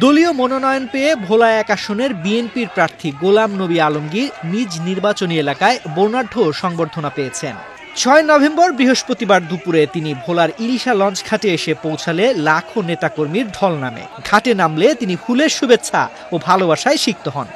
দলীয় মনোনয়ন পেয়ে ভোলা ১ আসনের বিএনপির প্রার্থী গোলাম নবী আলমগীর নিজ নির্বাচনী এলাকায় বর্ণাঢ্য সংবর্ধনা পেয়েছেন। ৬ নভেম্বর বৃহস্পতিবার দুপুরে তিনি ভোলার ইলিশা লঞ্চ ঘাটে এসে পৌঁছালে লাখো নেতাকর্মীর ঢল নামে। ঘাটে নামলে তিনি ফুলের শুভেচ্ছা ও ভালোবাসায় সিক্ত হন।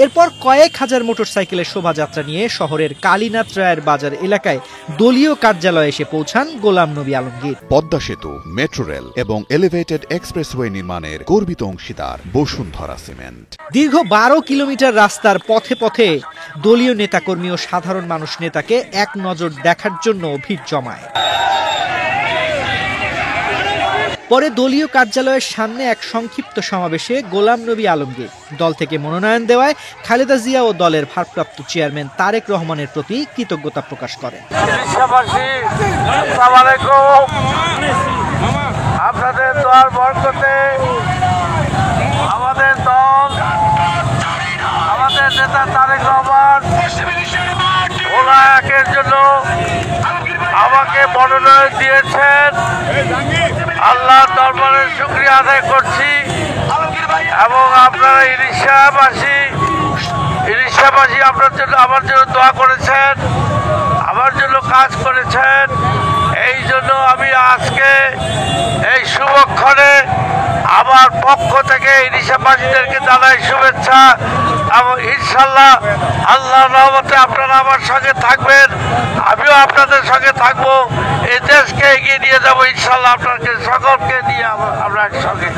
এরপর কয়েক হাজার মোটরসাইকেলের শোভাযাত্রা নিয়ে শহরের কালীনাথ রায়ের বাজার এলাকায় দলীয় কার্যালয়ে এসে পৌঁছান গোলাম নবী আলমগীর। পদ্মা সেতু, মেট্রো রেল এবং এলিভেটেড এক্সপ্রেসওয়ে নির্মাণের গর্বিত অংশীদার বসুন্ধরা সিমেন্ট। দীর্ঘ ১২ কিলোমিটার রাস্তার পথে পথে দলীয় নেতাকর্মী ও সাধারণ মানুষ নেতাকে এক নজর দেখার জন্য ভিড় জমায়। পরে দলীয় কার্যালয়ের সামনে এক সংক্ষিপ্ত সমাবেশে গোলাম নবী আলমগীর দল থেকে মনোনয়ন দেওয়ায় খালেদা জিয়া ও দলের ভারপ্রাপ্ত চেয়ারম্যান তারেক রহমানের প্রতি কৃতজ্ঞতা প্রকাশ করেন। আপনাদের দোয়ার বরকতে আমাদের দল, আমাদের নেতা তারেক রহমান ভোলা ১-এর জন্য আমাকে মনোনয়ন দিয়েছেন। আল্লাহর দরবারে শুকরিয়া আদায় করছি এবং আপনারা ইলিশাবাসী আপনার জন্য আমার জন্য দোয়া করেছেন, আমার জন্য কাজ করেছেন। এই জন্য আমি আজকে এই শুভক্ষণে আমার পক্ষ থেকে ইলিশাবাসীদেরকে জানাই শুভেচ্ছা এবং ইনশাল্লাহ আল্লাহর রহমতে আপনারা আমার সঙ্গে থাকবেন, আমিও আপনাদের সঙ্গে থাকবো। এই দেশকে এগিয়ে নিয়ে যাবো ইনশাল্লাহ, আপনাকে সকলকে নিয়ে আমরা একসঙ্গে।